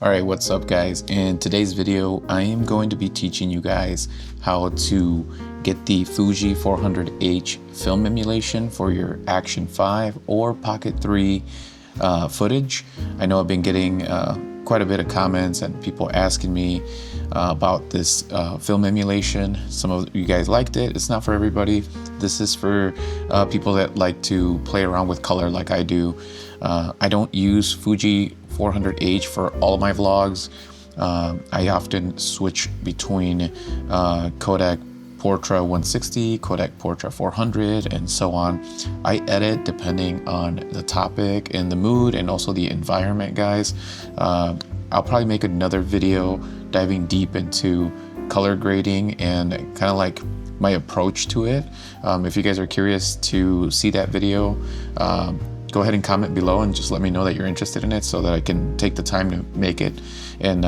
Alright, what's up guys? In today's video, I am going to be teaching you guys how to get the Fuji 400H film emulation for your Action 5 or Pocket 3 footage. I know I've been getting quite a bit of comments and people asking me about this film emulation. Some of you guys liked it. It's not for everybody. This is for people that like to play around with color like I do. I don't use Fuji 400H for all of my vlogs. I often switch between Kodak Portra 160, Kodak Portra 400, and so on. I edit depending on the topic and the mood and also the environment, guys. I'll probably make another video diving deep into color grading and kind of like my approach to it. If you guys are curious to see that video, go ahead and comment below and just let me know that you're interested in it so that I can take the time to make it, and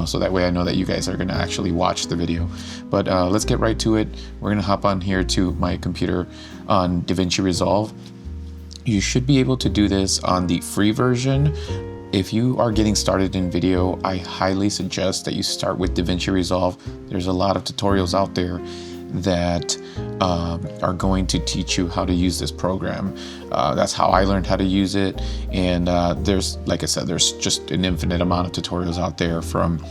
so that way I know that you guys are going to actually watch the video. But let's get right to it. We're going to hop on here to my computer on DaVinci Resolve. You should be able to do this on the free version. If you are getting started in video, I highly suggest that you start with DaVinci Resolve. There's a lot of tutorials out there that are going to teach you how to use this program. That's how I learned how to use it, and there's, like I said, there's just an infinite amount of tutorials out there, from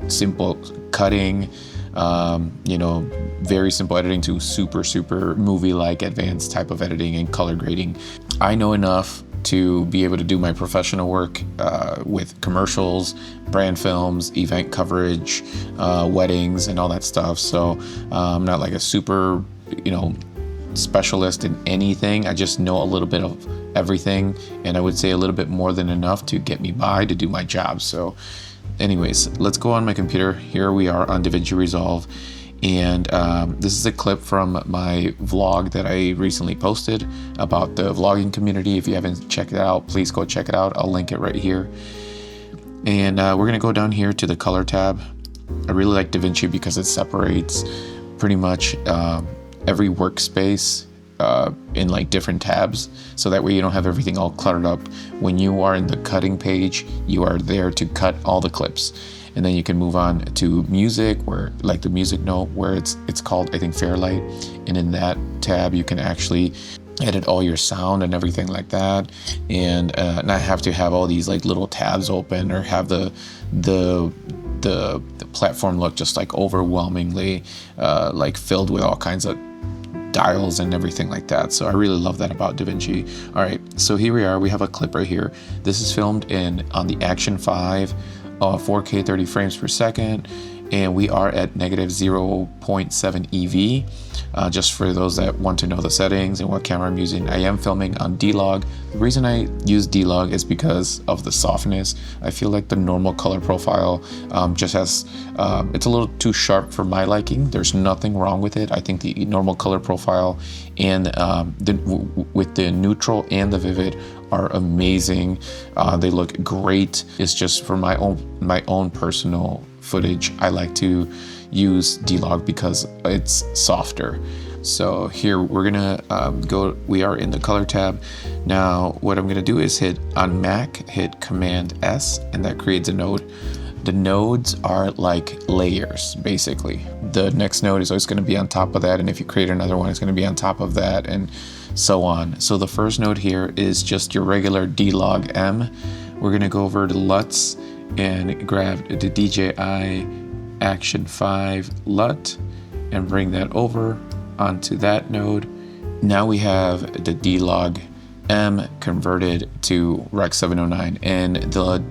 simple cutting, very simple editing, to super movie-like advanced type of editing and color grading. I know enough to be able to do my professional work with commercials, brand films, event coverage, weddings, and all that stuff. So I'm not like a super, specialist in anything. I just know a little bit of everything, and I would say a little bit more than enough to get me by to do my job. So anyways, let's go on my computer. Here we are on DaVinci Resolve. And this is a clip from my vlog that I recently posted about the vlogging community. If you haven't checked it out, please go check it out. I'll link it right here. And we're gonna go down here to the color tab. I really like DaVinci because it separates pretty much every workspace in like different tabs, so that way you don't have everything all cluttered up. When you are in the cutting page, you are there to cut all the clips. And then you can move on to music, where like the music note, where it's called, I think, Fairlight. And in that tab, you can actually edit all your sound and everything like that, and not have to have all these like little tabs open, or have the platform look just like overwhelmingly like filled with all kinds of dials and everything like that. So I really love that about DaVinci. All right, so here we are. We have a clip right here. This is filmed on the Action 5. 4K 30 frames per second, and we are at negative 0.7 EV. Just for those that want to know the settings and what camera I'm using, I am filming on D-Log. The reason I use D-Log is because of the softness. I feel like the normal color profile just has, it's a little too sharp for my liking. There's nothing wrong with it. I think the normal color profile and with the neutral and the vivid are amazing. They look great. It's just for my own personal footage, I like to use D-Log because it's softer. So here we're gonna we are in the color tab. Now what I'm gonna do is hit Command S, and that creates a node. The nodes are like layers, basically. The next node is always going to be on top of that, and if you create another one, it's going to be on top of that, and so on. So the first node here is just your regular D-Log M. We're going to go over to LUTs and grab the DJI Action 5 LUT and bring that over onto that node. Now we have the D-Log M converted to Rec 709, and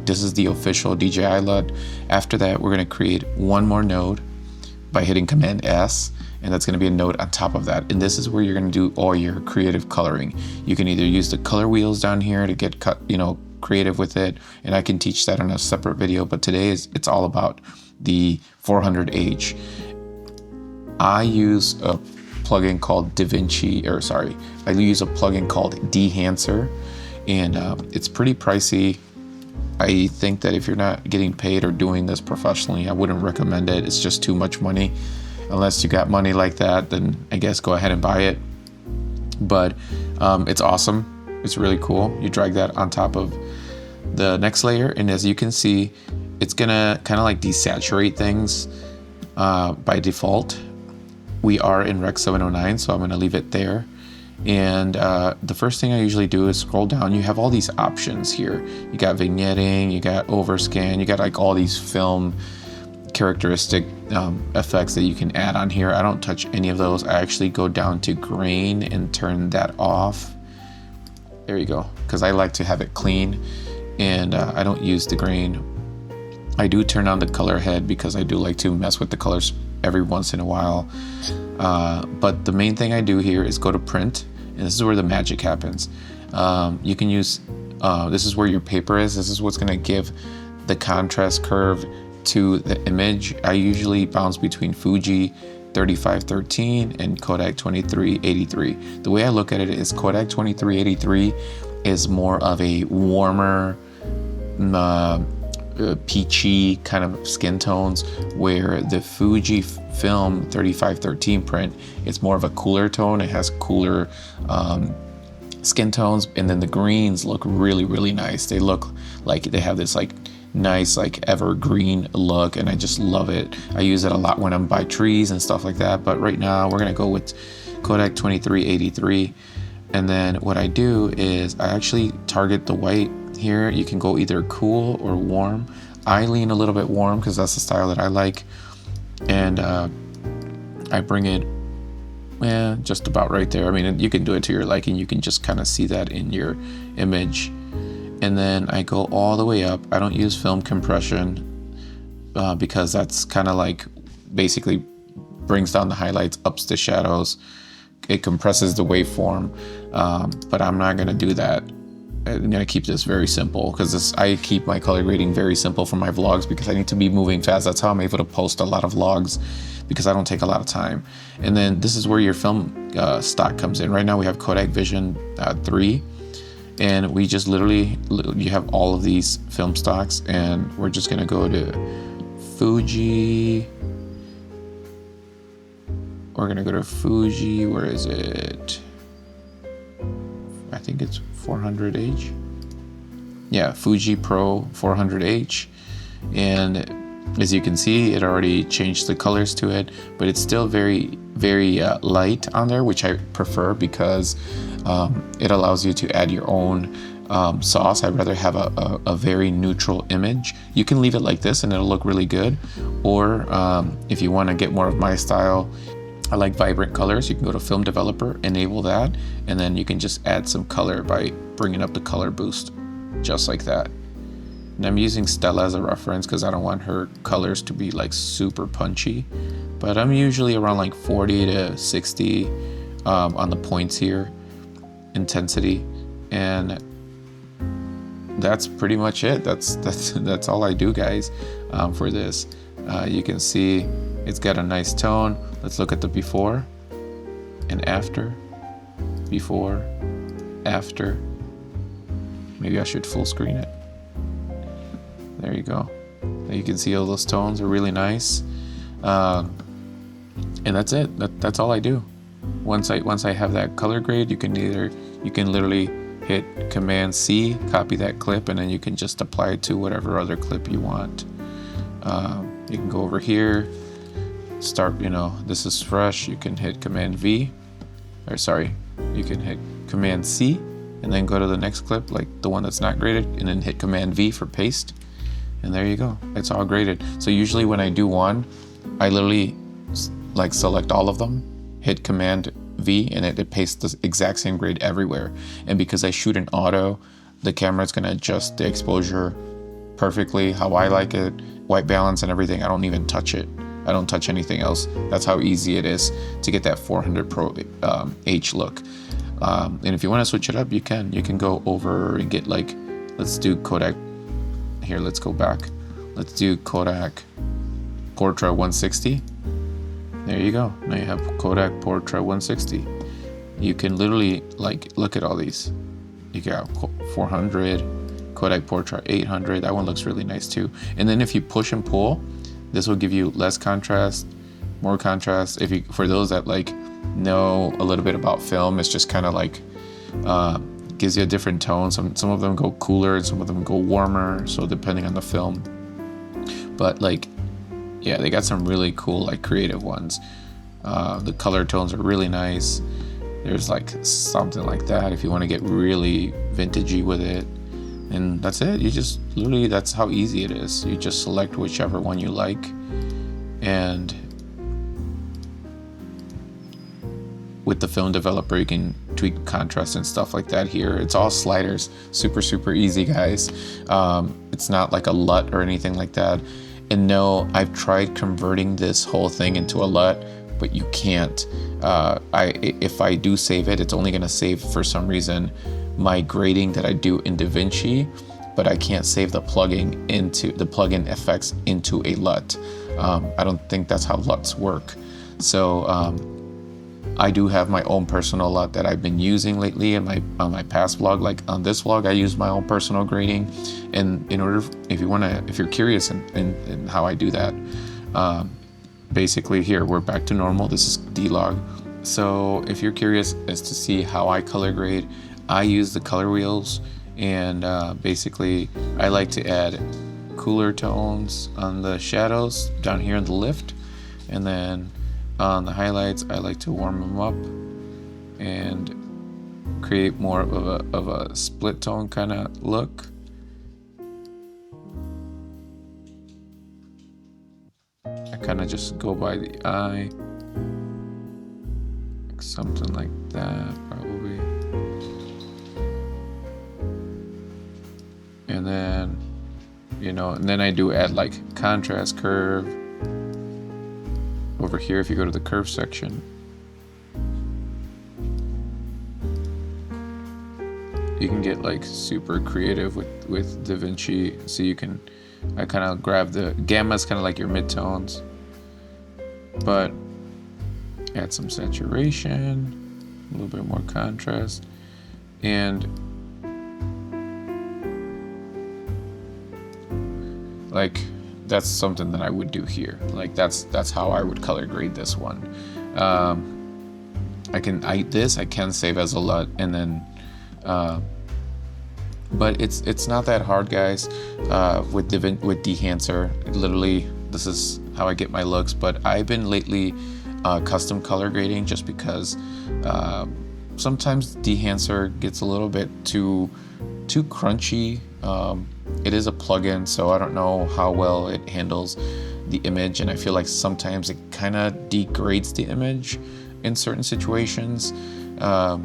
this is the official DJI LUT. After that, we're going to create one more node by hitting Command S, and that's going to be a node on top of that. And this is where you're going to do all your creative coloring. You can either use the color wheels down here to get creative with it, and I can teach that in a separate video, but today it's all about the 400H. I use a plugin called I use a plugin called Dehancer, and it's pretty pricey. I think that if you're not getting paid or doing this professionally, I wouldn't recommend it. It's just too much money. Unless you got money like that, then I guess go ahead and buy it. But it's awesome. It's really cool. You drag that on top of the next layer, and as you can see, it's gonna kind of like desaturate things by default. We are in Rec 709, so I'm gonna leave it there. And the first thing I usually do is scroll down. You have all these options here. You got vignetting, you got overscan, you got like all these film characteristic effects that you can add on here. I don't touch any of those. I actually go down to grain and turn that off. There you go, because I like to have it clean, and I don't use the grain. I do turn on the color head because I do like to mess with the colors every once in a while. But the main thing I do here is go to print, and this is where the magic happens. You can use, this is where your paper is. This is what's gonna give the contrast curve to the image. I usually bounce between Fuji 3513 and Kodak 2383. The way I look at it is Kodak 2383 is more of a warmer, peachy kind of skin tones, where the Fuji film 3513 print, it's more of a cooler tone. It has cooler skin tones, and then the greens look really, really nice. They look like they have this like nice like evergreen look, and I just love it. I use it a lot when I'm by trees and stuff like that, but right now we're gonna go with Kodak 2383. And then what I do is I actually target the white here. You can go either cool or warm. I lean a little bit warm because that's the style that I like, and I bring it just about right there. I mean, you can do it to your liking. You can just kind of see that in your image. And then I go all the way up. I don't use film compression because that's kind of like basically brings down the highlights, ups the shadows. It compresses the waveform, but I'm not gonna do that. I'm gonna keep this very simple because I keep my color grading very simple for my vlogs because I need to be moving fast. That's how I'm able to post a lot of vlogs, because I don't take a lot of time. And then this is where your film stock comes in. Right now we have Kodak Vision 3. And we just literally, you have all of these film stocks, and we're just gonna go to Fuji. We're gonna go to Fuji, where is it? I think it's 400H. Yeah, Fuji Pro 400H. And as you can see, it already changed the colors to it, but it's still very, very light on there, which I prefer because it allows you to add your own sauce. I'd rather have a very neutral image. You can leave it like this and it'll look really good. Or if you want to get more of my style, I like vibrant colors. You can go to Film Developer, enable that, and then you can just add some color by bringing up the color boost, just like that. And I'm using Stella as a reference because I don't want her colors to be like super punchy, but I'm usually around like 40 to 60 on the points here, intensity, and that's pretty much it. That's all I do, guys, for this. You can see it's got a nice tone. Let's look at the before and after. Before, after. Maybe I should full screen it. There you go. You can see all those tones are really nice, and that's it. That's all I do. Once I have that color grade, you can literally hit Command C, copy that clip, and then you can just apply it to whatever other clip you want. You can go over here, start. This is fresh. You can hit Command V, or sorry, you can hit Command C, and then go to the next clip, like the one that's not graded, and then hit Command V for paste. And there you go, it's all graded. So usually when I do one, I literally like select all of them, hit Command V, and it pastes the exact same grade everywhere. And because I shoot in auto, the camera is gonna adjust the exposure perfectly how I like it, white balance and everything. I don't even touch it. I don't touch anything else. That's how easy it is to get that 400 Pro H look. And if you want to switch it up, you can go over and get like, let's do Kodak. Here, let's go back. Let's do Kodak Portra 160. There you go. Now you have Kodak Portra 160. You can literally like look at all these. You got 400, Kodak Portra 800. That one looks really nice too. And then if you push and pull, this will give you less contrast, more contrast. For those that like know a little bit about film, it's just kind of like gives you a different tone. Some of them go cooler and some of them go warmer, so depending on the film. But like, yeah, they got some really cool like creative ones. The color tones are really nice. There's like something like that if you want to get really vintagey with it. And that's it. You just literally, that's how easy it is. You just select whichever one you like, and with the film developer you can tweak contrast and stuff like that here. It's all sliders, super easy, guys. It's not like a LUT or anything like that. And no, I've tried converting this whole thing into a LUT, but you can't. If I do save it, it's only going to save for some reason my grading that I do in DaVinci, but I can't save the plugin effects into a LUT. I don't think that's how LUTs work. So I do have my own personal LUT that I've been using lately on my past vlog. Like on this vlog, I use my own personal grading. And in order, if you're curious in how I do that, basically here we're back to normal. This is D-Log. So if you're curious as to see how I color grade, I use the color wheels, and basically I like to add cooler tones on the shadows down here in the lift, and then on the highlights I like to warm them up and create more of a split tone kind of look. I kind of just go by the eye, like something like that probably. And then, and then I do add like contrast curve over here. If you go to the curve section, you can get like super creative with DaVinci. So I kind of grab the gamma is kind of like your midtones, but add some saturation, a little bit more contrast, and like that's something that I would do here. Like that's how I would color grade this one. I can save as a LUT, and then but it's not that hard, guys. With Dehancer, literally this is how I get my looks. But I've been lately custom color grading just because sometimes Dehancer gets a little bit too crunchy. It is a plugin, so I don't know how well it handles the image, and I feel like sometimes it kind of degrades the image in certain situations. I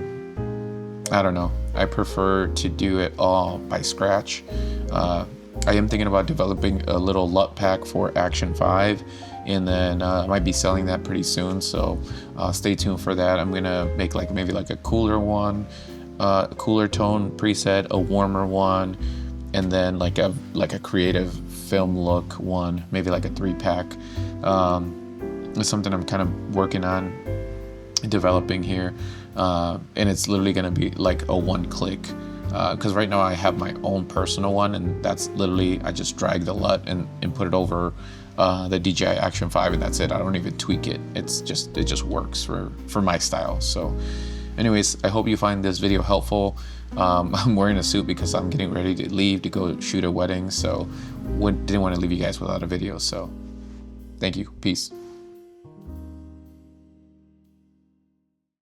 don't know. I prefer to do it all by scratch. I am thinking about developing a little LUT pack for Action 5, and then I might be selling that pretty soon, so stay tuned for that. I'm gonna make maybe a cooler one, a cooler tone preset, a warmer one, and then like a creative film look one, maybe like a 3-pack. It's something I'm kind of working on developing here, and it's literally going to be like a one-click, because right now I have my own personal one, and that's literally I just drag the LUT and put it over the DJI Action 5, and that's it. I don't even tweak it. It just works for my style. So anyways, I hope you find this video helpful. I'm wearing a suit because I'm getting ready to leave to go shoot a wedding, so didn't want to leave you guys without a video. So thank you. Peace.